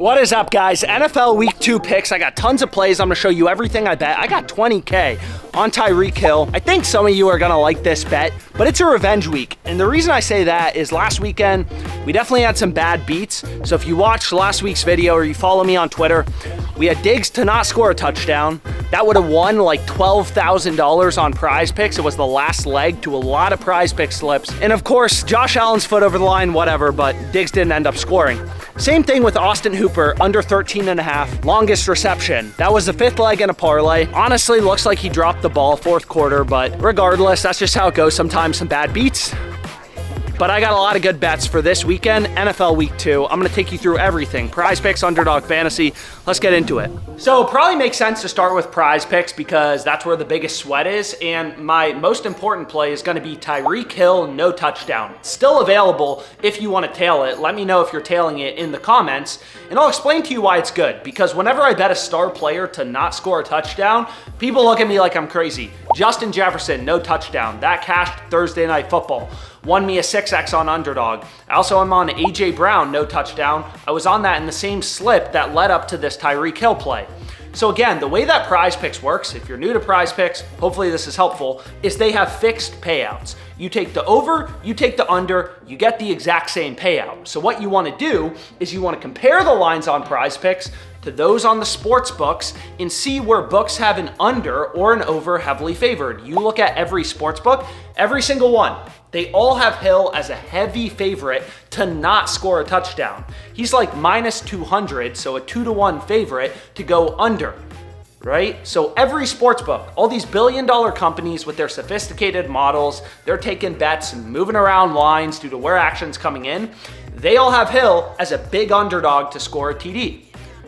What is up, guys? NFL Week 2 picks. I got tons of plays. I'm going to show you everything I bet. I got $20K on Tyreek Hill. I think some of you are going to like this bet, but it's a revenge week. And the reason I say that is last weekend, we definitely had some bad beats. So if you watched last week's video or you follow me on Twitter, we had Diggs to not score a touchdown. That would have won like $12,000 on PrizePicks. It was the last leg to a lot of PrizePicks slips. And of course, Josh Allen's foot over the line, whatever, but Diggs didn't end up scoring. Same thing with Austin Hooper, under 13.5, longest reception. That was the fifth leg in a parlay. Honestly, looks like he dropped the ball fourth quarter, but regardless, that's just how it goes. Sometimes some bad beats. But I got a lot of good bets for this weekend, NFL Week 2. I'm going to take you through everything. PrizePicks, Underdog Fantasy. Let's get into it. So it probably makes sense to start with PrizePicks because that's where the biggest sweat is. And my most important play is going to be Tyreek Hill, no touchdown. It's still available if you want to tail it. Let me know if you're tailing it in the comments. And I'll explain to you why it's good. Because whenever I bet a star player to not score a touchdown, people look at me like I'm crazy. Justin Jefferson, no touchdown. That cashed Thursday Night Football. Won me a 6X on Underdog. I also am on AJ Brown, no touchdown. I was on that in the same slip that led up to this Tyreek Hill play. So again, the way that PrizePicks works, if you're new to PrizePicks, hopefully this is helpful, is they have fixed payouts. You take the over, you take the under, you get the exact same payout. So what you want to do is you want to compare the lines on PrizePicks to those on the sports books and see where books have an under or an over heavily favored. You look at every sports book, every single one. They all have Hill as a heavy favorite to not score a touchdown. He's like minus 200, so a 2-to-1 favorite to go under, right? So every sports book, all these billion-dollar companies with their sophisticated models, they're taking bets and moving around lines due to where action's coming in. They all have Hill as a big underdog to score a TD.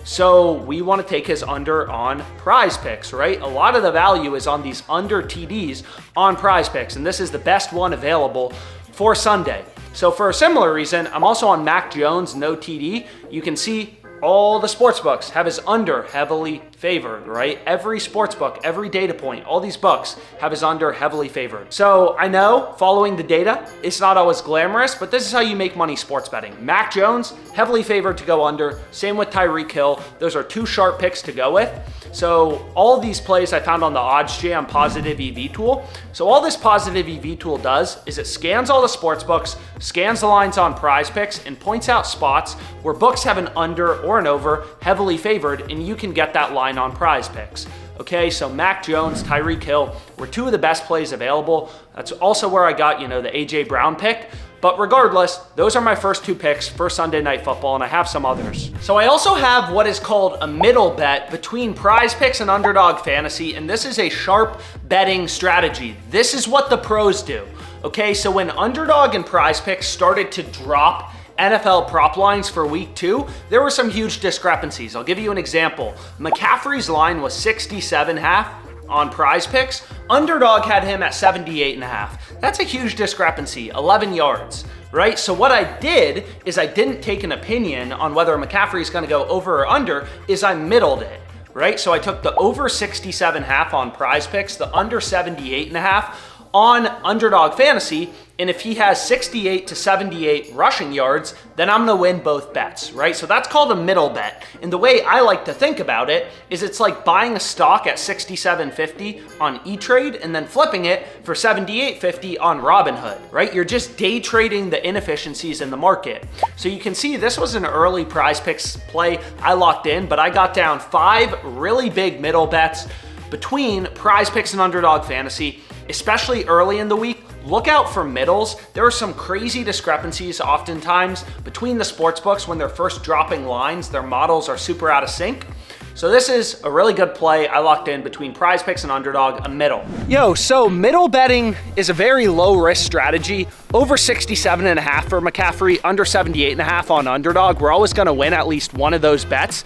So we want to take his under on PrizePicks, right? A lot of the value is on these under TDs on PrizePicks, and this is the best one available for Sunday. So for a similar reason, I'm also on Mac Jones, no TD. You can see all the sports books have his under heavily favored, right? Every sports book, every data point, all these books have his under heavily favored. So I know following the data, it's not always glamorous, but this is how you make money sports betting. Mac Jones, heavily favored to go under. Same with Tyreek Hill. Those are two sharp picks to go with. So all of these plays I found on the OddsJam Positive EV tool. So all this Positive EV tool does is it scans all the sports books, scans the lines on PrizePicks, and points out spots where books have an under or an over heavily favored, and you can get that line on PrizePicks. Okay, so Mac Jones, Tyreek Hill were two of the best plays available. That's also where I got, the AJ Brown pick. But regardless, those are my first two picks for Sunday Night Football, and I have some others. So I also have what is called a middle bet between PrizePicks and Underdog Fantasy, and this is a sharp betting strategy. This is what the pros do. Okay, so when Underdog and PrizePicks started to drop NFL prop lines for week 2, there were some huge discrepancies. I'll give you an example. McCaffrey's line was 67.5 on PrizePicks. Underdog had him at 78.5. That's a huge discrepancy, 11 yards, right? So what I did is I didn't take an opinion on whether McCaffrey is going to go over or under, is I middled it, right? So I took the over 67.5 on PrizePicks, the under 78.5 on Underdog Fantasy, and if he has 68 to 78 rushing yards, then I'm gonna win both bets, right? So that's called a middle bet. And the way I like to think about it is it's like buying a stock at 67.50 on E-Trade and then flipping it for 78.50 on Robinhood, right? You're just day trading the inefficiencies in the market. So you can see this was an early PrizePicks play I locked in, but I got down 5 really big middle bets between PrizePicks and Underdog Fantasy, especially early in the week. Look out for middles. There are some crazy discrepancies oftentimes between the sports books when they're first dropping lines. Their models are super out of sync. So this is a really good play I locked in between PrizePicks and Underdog, a middle. So middle betting is a very low risk strategy. Over 67.5 for McCaffrey, under 78.5 on Underdog. We're always gonna win at least one of those bets.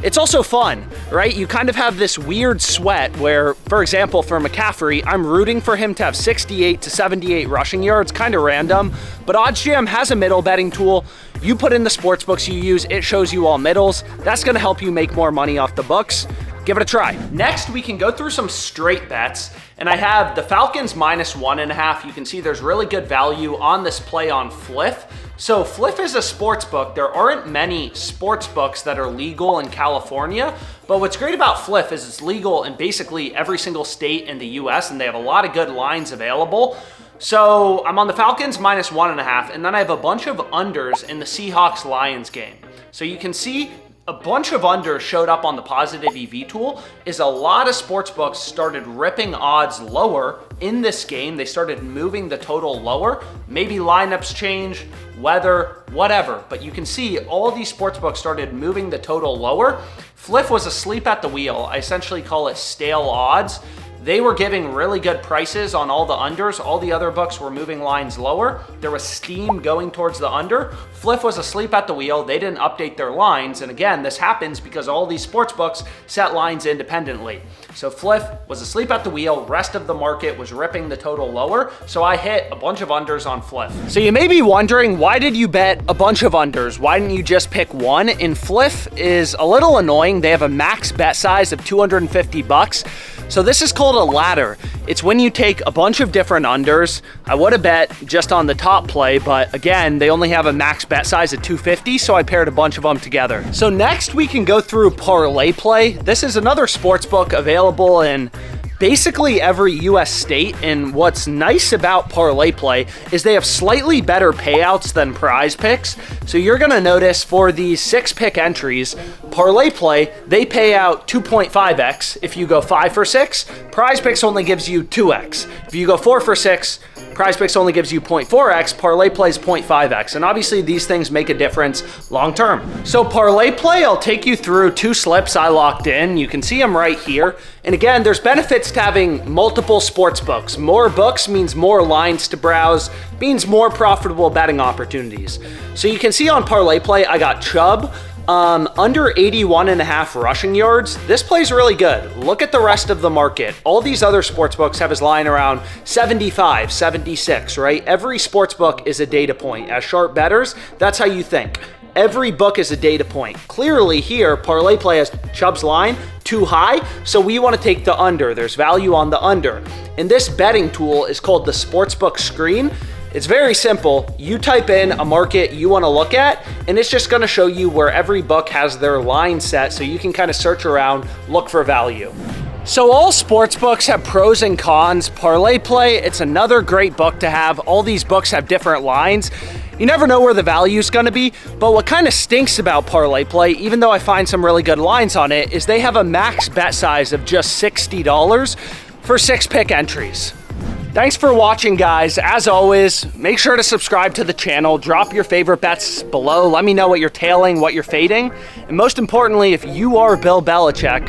It's also fun, right? You kind of have this weird sweat where, for example, for McCaffrey, I'm rooting for him to have 68 to 78 rushing yards, kind of random, but OddsJam has a middle betting tool. You put in the sports books you use, it shows you all middles. That's gonna help you make more money off the books. Give it a try. Next, we can go through some straight bets, and I have the Falcons minus 1.5. You can see there's really good value on this play on Fliff. So Fliff is a sports book. There aren't many sports books that are legal in California, but what's great about Fliff is it's legal in basically every single state in the US, and they have a lot of good lines available. So I'm on the Falcons -1.5, and then I have a bunch of unders in the Seahawks-Lions game. So you can see a bunch of unders showed up on the positive EV tool. Is a lot of sports books started ripping odds lower in this game. They started moving the total lower. Maybe lineups change, weather, whatever. But you can see all these sports books started moving the total lower. Fliff was asleep at the wheel. I essentially call it stale odds. They were giving really good prices on all the unders. All the other books were moving lines lower. There was steam going towards the under. Fliff was asleep at the wheel. They didn't update their lines. And again, this happens because all these sports books set lines independently. So Fliff was asleep at the wheel. Rest of the market was ripping the total lower. So I hit a bunch of unders on Fliff. So you may be wondering, why did you bet a bunch of unders? Why didn't you just pick one? And Fliff is a little annoying. They have a max bet size of 250 bucks. So this is called a ladder. It's when you take a bunch of different unders. I would have bet just on the top play, but again, they only have a max bet size of 250, so I paired a bunch of them together. So next we can go through ParlayPlay. This is another sports book available in basically every US state, and what's nice about ParlayPlay is they have slightly better payouts than PrizePicks. So you're gonna notice for these 6-pick entries, ParlayPlay, they pay out 2.5x if you go 5 for 6. PrizePicks only gives you 2x. If you go 4 for 6, PrizePicks only gives you 0.4x, ParlayPlay's 0.5x, and obviously these things make a difference long term. So ParlayPlay, I'll take you through 2 slips I locked in. You can see them right here. And again, there's benefits to having multiple sports books. More books means more lines to browse, means more profitable betting opportunities. So you can see on ParlayPlay, I got Chubb, under 81.5 rushing yards. This play's really good. Look at the rest of the market. All these other sports books have his line around 75, 76, right? Every sports book is a data point. As sharp bettors, that's how you think. Every book is a data point. Clearly here, ParlayPlay has Chubb's line too high, so we want to take the under. There's value on the under. And this betting tool is called the Sportsbook Screen. It's very simple. You type in a market you want to look at, and it's just going to show you where every book has their line set, so you can kind of search around, look for value. So all sports books have pros and cons. ParlayPlay, it's another great book to have. All these books have different lines. You never know where the value is going to be, but what kind of stinks about ParlayPlay, even though I find some really good lines on it, is they have a max bet size of just $60 for 6-pick entries. Thanks for watching, guys. As always, make sure to subscribe to the channel. Drop your favorite bets below. Let me know what you're tailing, what you're fading. And most importantly, if you are Bill Belichick,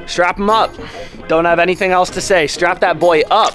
strap him up. Don't have anything else to say. Strap that boy up.